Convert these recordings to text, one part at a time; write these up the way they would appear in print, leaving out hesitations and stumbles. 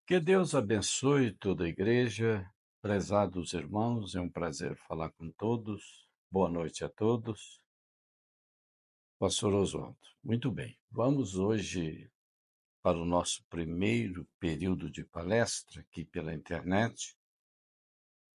Que Deus abençoe toda a igreja, prezados irmãos, é um prazer falar com todos. Boa noite a todos. Pastor Oswaldo, muito bem. Vamos hoje para o nosso primeiro período de palestra aqui pela internet,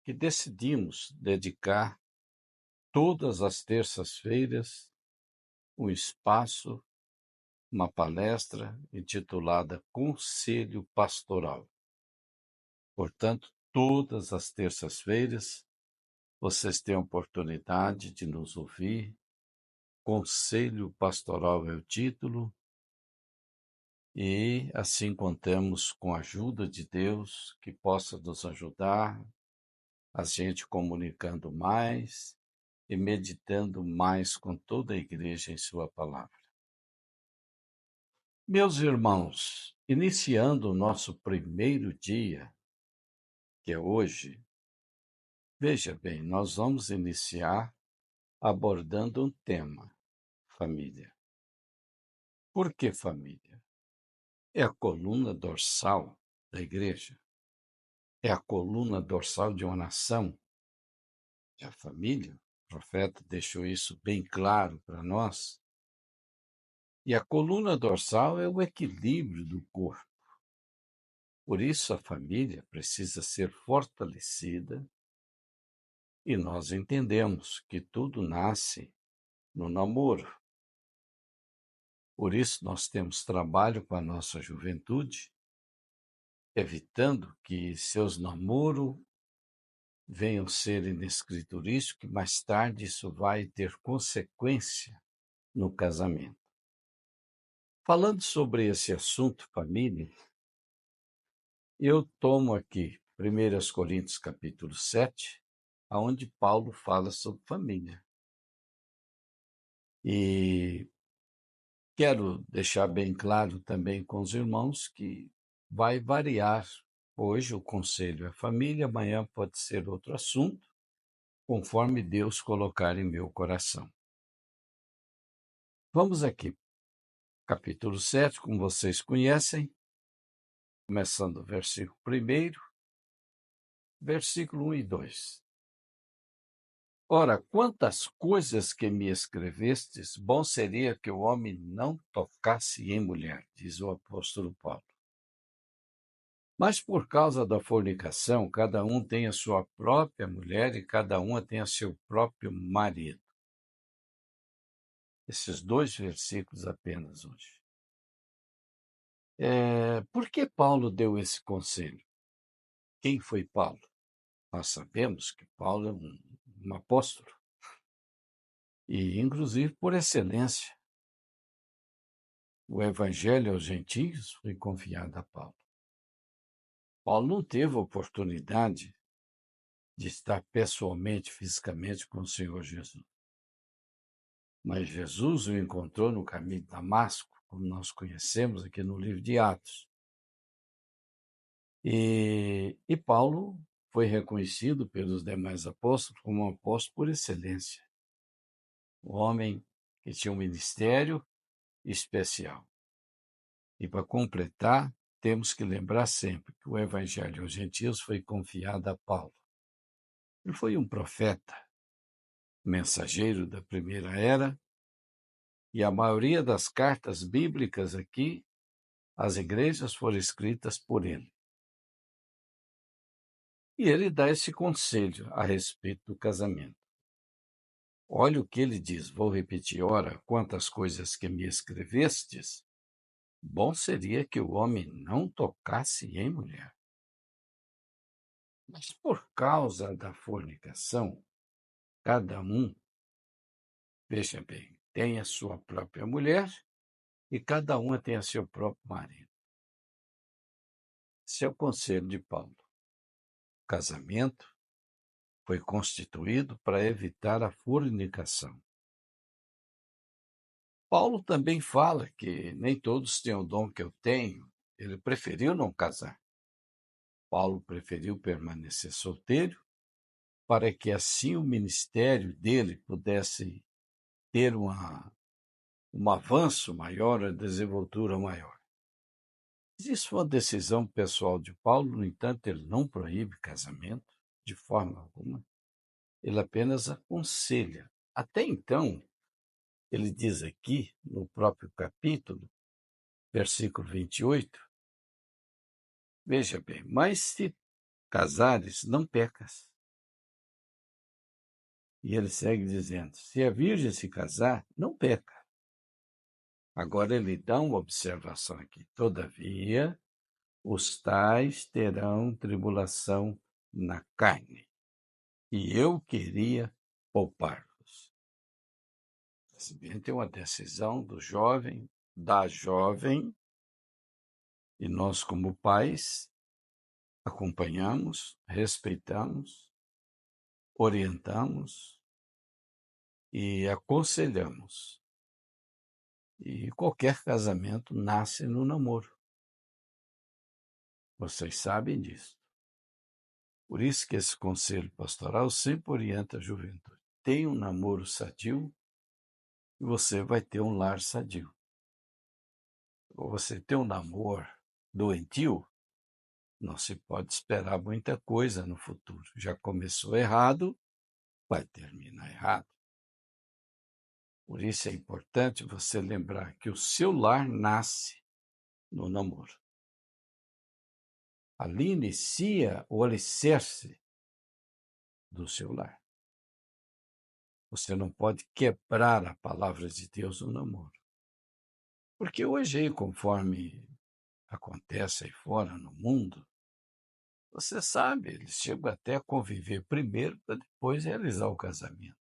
que decidimos dedicar todas as terças-feiras um espaço, uma palestra intitulada Conselho Pastoral. Portanto, todas as terças-feiras vocês têm a oportunidade de nos ouvir. Conselho Pastoral é o título, e assim contamos com a ajuda de Deus que possa nos ajudar, a gente comunicando mais e meditando mais com toda a igreja em sua palavra. Meus irmãos, iniciando o nosso primeiro dia, que é hoje, veja bem, nós vamos iniciar abordando um tema: família. Por que família? É a coluna dorsal da igreja, é a coluna dorsal de uma nação, é a família. O profeta deixou isso bem claro para nós. E a coluna dorsal é o equilíbrio do corpo. Por isso a família precisa ser fortalecida, e nós entendemos que tudo nasce no namoro. Por isso nós temos trabalho com a nossa juventude, evitando que seus namoros venham ser inescriturísticos, que mais tarde isso vai ter consequência no casamento. Falando sobre esse assunto, família, eu tomo aqui 1 Coríntios capítulo 7, onde Paulo fala sobre família. E quero deixar bem claro também com os irmãos que vai variar. Hoje o conselho é família, amanhã pode ser outro assunto, conforme Deus colocar em meu coração. Vamos aqui, capítulo 7, como vocês conhecem, começando o versículo 1, versículo 1 e 2. Ora, quantas coisas que me escrevestes, bom seria que o homem não tocasse em mulher, diz o apóstolo Paulo. Mas por causa da fornicação, cada um tem a sua própria mulher e cada uma tem a seu próprio marido. Esses dois versículos apenas hoje. Por que Paulo deu esse conselho? Quem foi Paulo? Nós sabemos que Paulo é um apóstolo, e inclusive por excelência. O evangelho aos gentios foi confiado a Paulo. Paulo não teve oportunidade de estar pessoalmente, fisicamente com o Senhor Jesus. Mas Jesus o encontrou no caminho de Damasco, como nós conhecemos aqui no livro de Atos. E Paulo foi reconhecido pelos demais apóstolos como um apóstolo por excelência. Um homem que tinha um ministério especial. E para completar, temos que lembrar sempre que o evangelho aos gentios foi confiado a Paulo. Ele foi um profeta, mensageiro da primeira era, e a maioria das cartas bíblicas aqui, as igrejas foram escritas por ele. E ele dá esse conselho a respeito do casamento. Olha o que ele diz, vou repetir: ora, quantas coisas que me escrevestes, bom seria que o homem não tocasse em mulher. Mas por causa da fornicação, cada um, veja bem, tem a sua própria mulher e cada uma tem a seu próprio marido. Esse é o conselho de Paulo. O casamento foi constituído para evitar a fornicação. Paulo também fala que nem todos têm o dom que eu tenho. Ele preferiu não casar. Paulo preferiu permanecer solteiro para que assim o ministério dele pudesse ter um avanço maior, uma desenvoltura maior. Isso foi uma decisão pessoal de Paulo, no entanto, ele não proíbe casamento de forma alguma, ele apenas aconselha. Até então, ele diz aqui, no próprio capítulo, versículo 28, veja bem, mas se casares, não pecas. E ele segue dizendo, se a virgem se casar, não peca. Agora ele dá uma observação aqui. Todavia, os tais terão tribulação na carne, e eu queria poupar-los. Se bem, tem uma decisão do jovem, da jovem, e nós, como pais, acompanhamos, respeitamos, orientamos e aconselhamos. E qualquer casamento nasce no namoro. Vocês sabem disso. Por isso que esse conselho pastoral sempre orienta a juventude. Tenha um namoro sadio e você vai ter um lar sadio. Ou você ter um namoro doentio, não se pode esperar muita coisa no futuro. Já começou errado, vai terminar errado. Por isso é importante você lembrar que o seu lar nasce no namoro. Ali inicia o alicerce do seu lar. Você não pode quebrar a palavra de Deus no namoro. Porque hoje, conforme acontece aí fora no mundo, você sabe, eles chegam até a conviver primeiro para depois realizar o casamento.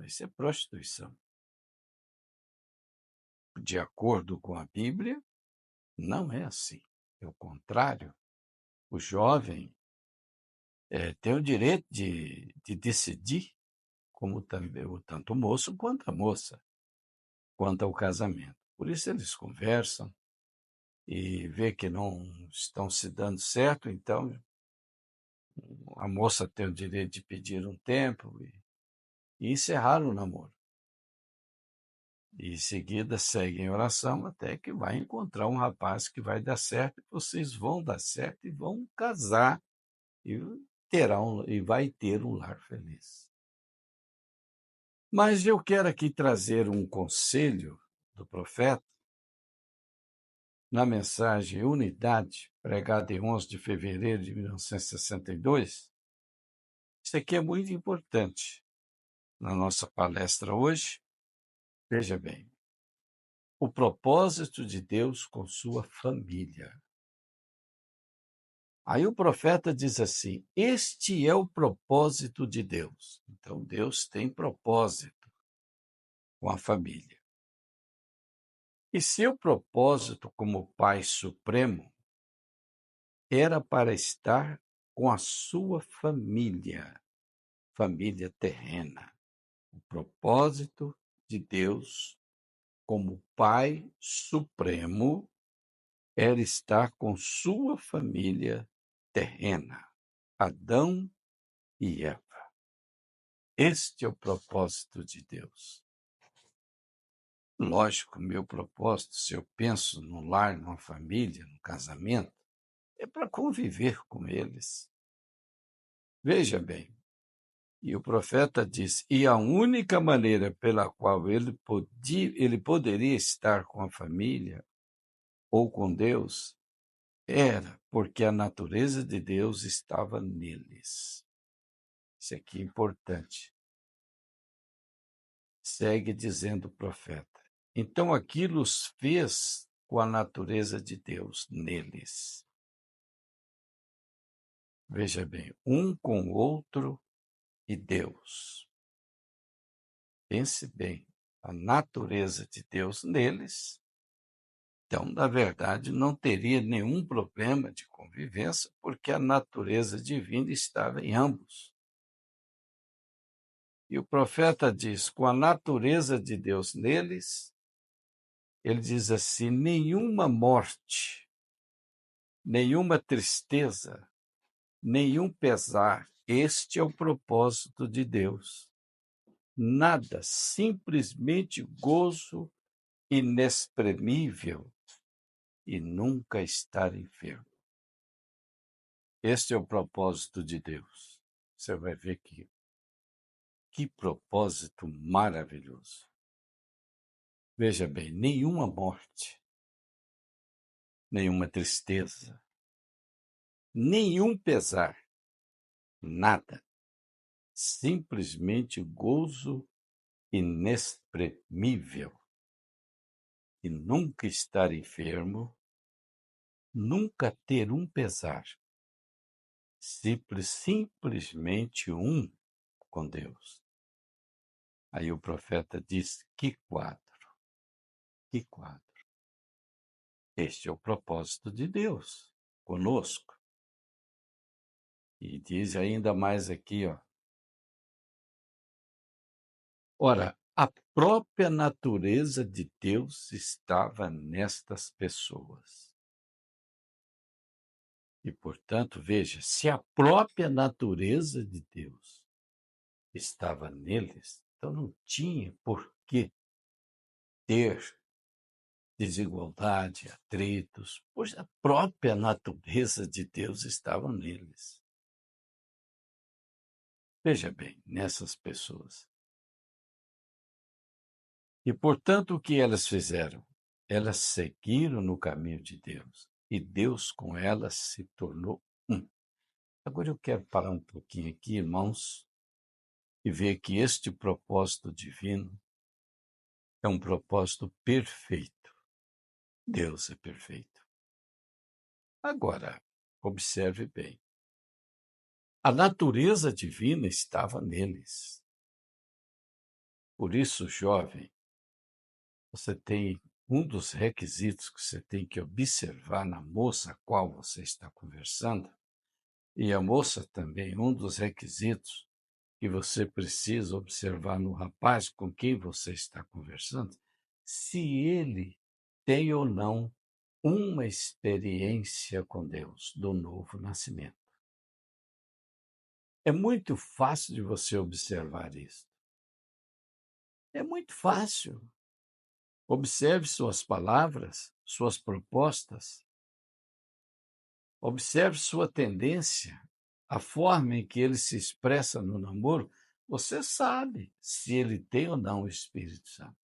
Isso é prostituição. De acordo com a Bíblia, não é assim. Pelo contrário, o jovem tem o direito de decidir, como também, tanto o moço quanto a moça, quanto ao casamento. Por isso eles conversam e vê que não estão se dando certo, então a moça tem o direito de pedir um tempo e encerrar o namoro. E em seguida seguem em oração até que vai encontrar um rapaz que vai dar certo, e vocês vão dar certo e vão casar e e vai ter um lar feliz. Mas eu quero aqui trazer um conselho do profeta na mensagem Unidade, pregada em 11 de fevereiro de 1962. Isso aqui é muito importante na nossa palestra hoje. Veja bem, o propósito de Deus com sua família. Aí o profeta diz assim, este é o propósito de Deus. Então Deus tem propósito com a família. E seu propósito como Pai Supremo era para estar com a sua família, família terrena. O propósito de Deus como Pai Supremo era estar com sua família terrena, Adão e Eva. Este é o propósito de Deus. Lógico, meu propósito, se eu penso no lar, numa família, no casamento, é para conviver com eles. Veja bem, e o profeta diz, e a única maneira pela qual ele poderia estar com a família ou com Deus era porque a natureza de Deus estava neles. Isso aqui é importante. Segue dizendo o profeta. Então aquilo os fez com a natureza de Deus neles. Veja bem, um com o outro e Deus. Pense bem, a natureza de Deus neles. Então, na verdade, não teria nenhum problema de convivência, porque a natureza divina estava em ambos. E o profeta diz, com a natureza de Deus neles, ele diz assim, nenhuma morte, nenhuma tristeza, nenhum pesar, este é o propósito de Deus. Nada, simplesmente gozo inexprimível e nunca estar enfermo. Este é o propósito de Deus. Você vai ver que propósito maravilhoso. Veja bem, nenhuma morte, nenhuma tristeza, nenhum pesar, nada. Simplesmente gozo inexprimível. E nunca estar enfermo, nunca ter um pesar. Simplesmente um com Deus. Aí o profeta diz, que quadro, que quadro. Este é o propósito de Deus conosco. E diz ainda mais aqui, ó. Ora, a própria natureza de Deus estava nestas pessoas. E, portanto, veja, se a própria natureza de Deus estava neles, então não tinha por que ter desigualdade, atritos, pois a própria natureza de Deus estava neles. Veja bem, nessas pessoas. E, portanto, o que elas fizeram? Elas seguiram no caminho de Deus, e Deus com elas se tornou um. Agora eu quero parar um pouquinho aqui, irmãos, e ver que este propósito divino é um propósito perfeito. Deus é perfeito. Agora, observe bem. A natureza divina estava neles. Por isso, jovem, você tem um dos requisitos que você tem que observar na moça a qual você está conversando, e a moça também, um dos requisitos que você precisa observar no rapaz com quem você está conversando, se ele tem ou não uma experiência com Deus do novo nascimento. É muito fácil de você observar isso. É muito fácil. Observe suas palavras, suas propostas. Observe sua tendência, a forma em que ele se expressa no namoro. Você sabe se ele tem ou não o Espírito Santo.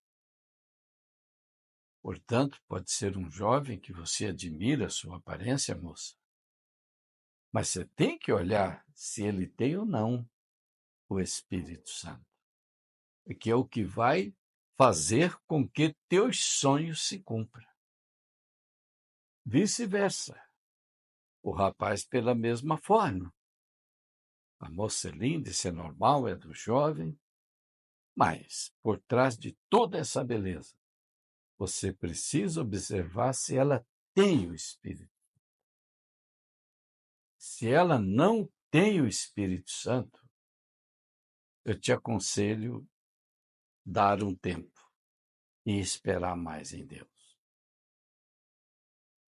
Portanto, pode ser um jovem que você admira a sua aparência, moça. Mas você tem que olhar se ele tem ou não o Espírito Santo, que é o que vai fazer com que teus sonhos se cumpram. Vice-versa. O rapaz, pela mesma forma. A moça é linda, isso é normal, é do jovem, mas, por trás de toda essa beleza, você precisa observar se ela tem o Espírito. Se ela não tem o Espírito Santo, eu te aconselho dar um tempo e esperar mais em Deus.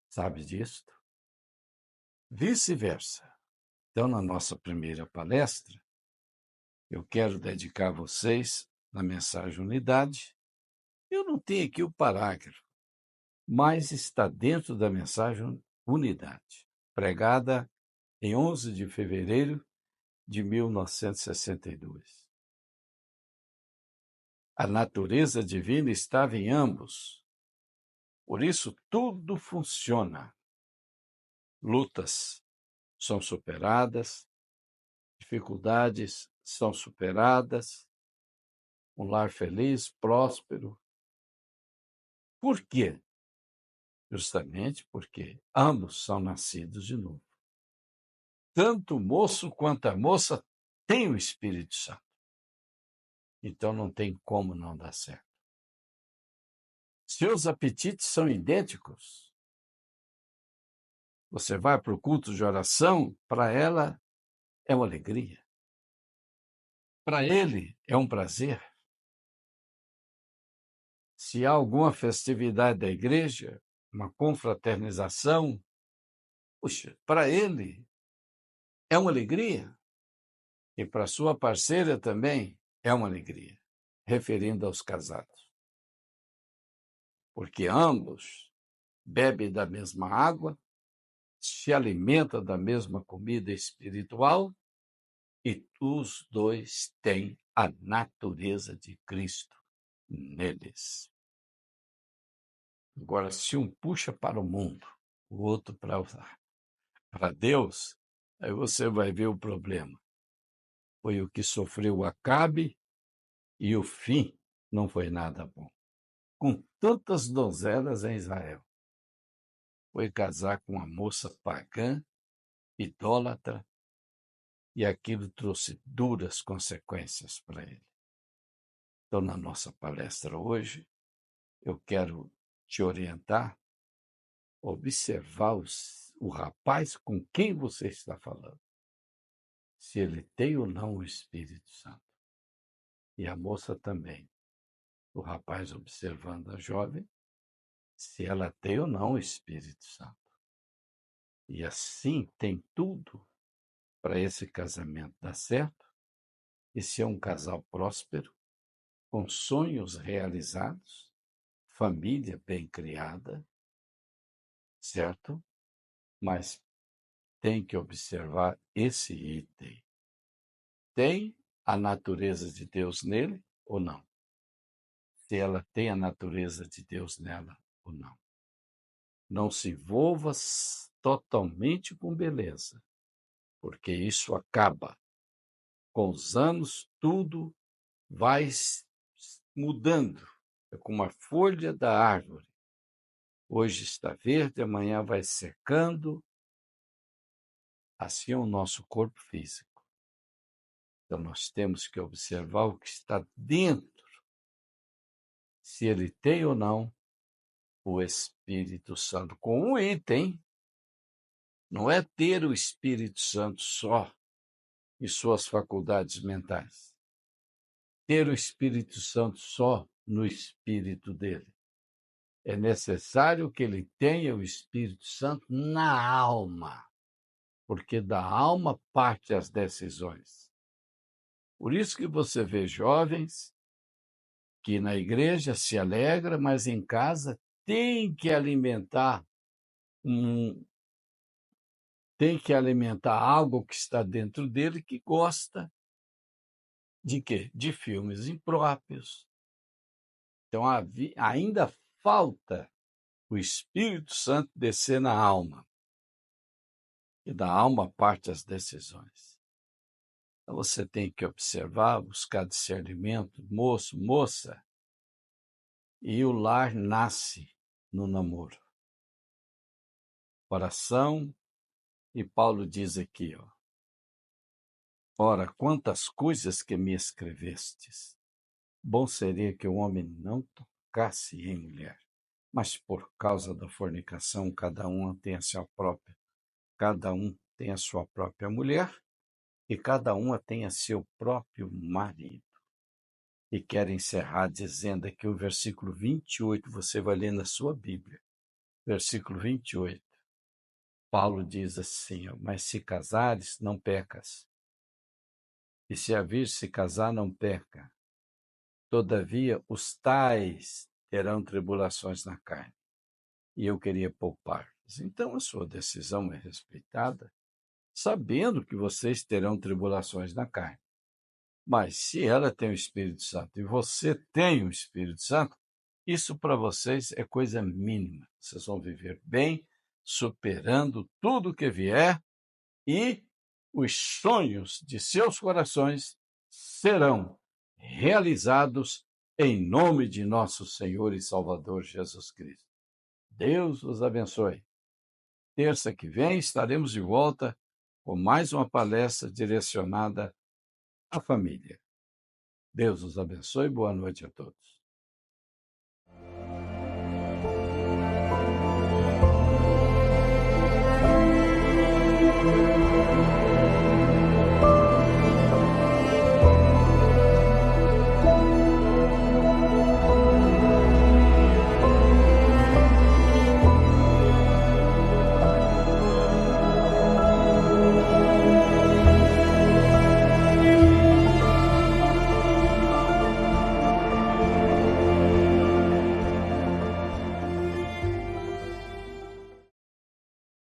Sabe disso? Vice-versa. Então, na nossa primeira palestra, eu quero dedicar a vocês, na mensagem Unidade. Eu não tenho aqui o parágrafo, mas está dentro da mensagem Unidade, pregada em 11 de fevereiro de 1962. A natureza divina estava em ambos. Por isso, tudo funciona. Lutas são superadas, dificuldades são superadas, um lar feliz, próspero. Por quê? Justamente porque ambos são nascidos de novo. Tanto o moço quanto a moça têm o Espírito Santo. Então não tem como não dar certo. Seus apetites são idênticos. Você vai para o culto de oração, para ela é uma alegria. Para ele é um prazer. Se há alguma festividade da igreja, uma confraternização, puxa, para ele é uma alegria. E para sua parceira também é uma alegria, referindo aos casados. Porque ambos bebe da mesma água, se alimenta da mesma comida espiritual e os dois têm a natureza de Cristo neles. Agora, se um puxa para o mundo, o outro para Deus, aí você vai ver o problema. Foi o que sofreu Acabe e o fim não foi nada bom. Com tantas donzelas em Israel, foi casar com uma moça pagã, idólatra, e aquilo trouxe duras consequências para ele. Então, na nossa palestra hoje, eu quero te orientar, observar o rapaz com quem você está falando, se ele tem ou não o Espírito Santo. E a moça também, o rapaz observando a jovem, se ela tem ou não o Espírito Santo. E assim tem tudo para esse casamento dar certo e ser um casal próspero, com sonhos realizados, família bem criada, certo? Mas tem que observar esse item. Tem a natureza de Deus nele ou não? Se ela tem a natureza de Deus nela ou não. Não se envolva totalmente com beleza, porque isso acaba. Com os anos, tudo vai mudando. É como a folha da árvore. Hoje está verde, amanhã vai secando. Assim é o nosso corpo físico. Então, nós temos que observar o que está dentro, se ele tem ou não o Espírito Santo. Com um item, não é ter o Espírito Santo só e suas faculdades mentais. Ter o Espírito Santo só no espírito dele. É necessário que ele tenha o Espírito Santo na alma, porque da alma parte as decisões. Por isso que você vê jovens que na igreja se alegra, mas em casa um, tem que alimentar algo que está dentro dele que gosta de quê? De filmes impróprios. Então ainda falta o Espírito Santo descer na alma. E da alma parte as decisões. Então você tem que observar, buscar discernimento, moço, moça, e o lar nasce no namoro. Oração, e Paulo diz aqui, ó, ora, quantas coisas que me escrevestes, bom seria que o homem não tocasse em mulher, mas por causa da fornicação, cada um tem a sua própria mulher, e cada uma tem a seu próprio marido. E quero encerrar dizendo aqui o versículo 28, você vai ler na sua Bíblia. Versículo 28. Paulo diz assim, ó, mas se casares, não pecas. E se a virgem se casar, não peca. Todavia, os tais terão tribulações na carne. E eu queria poupar-vos. Então, a sua decisão é respeitada, sabendo que vocês terão tribulações na carne. Mas se ela tem o Espírito Santo e você tem o Espírito Santo, isso para vocês é coisa mínima. Vocês vão viver bem, superando tudo que vier e os sonhos de seus corações serão realizados em nome de nosso Senhor e Salvador Jesus Cristo. Deus os abençoe. Terça que vem estaremos de volta com mais uma palestra direcionada à família. Deus os abençoe. Boa noite a todos.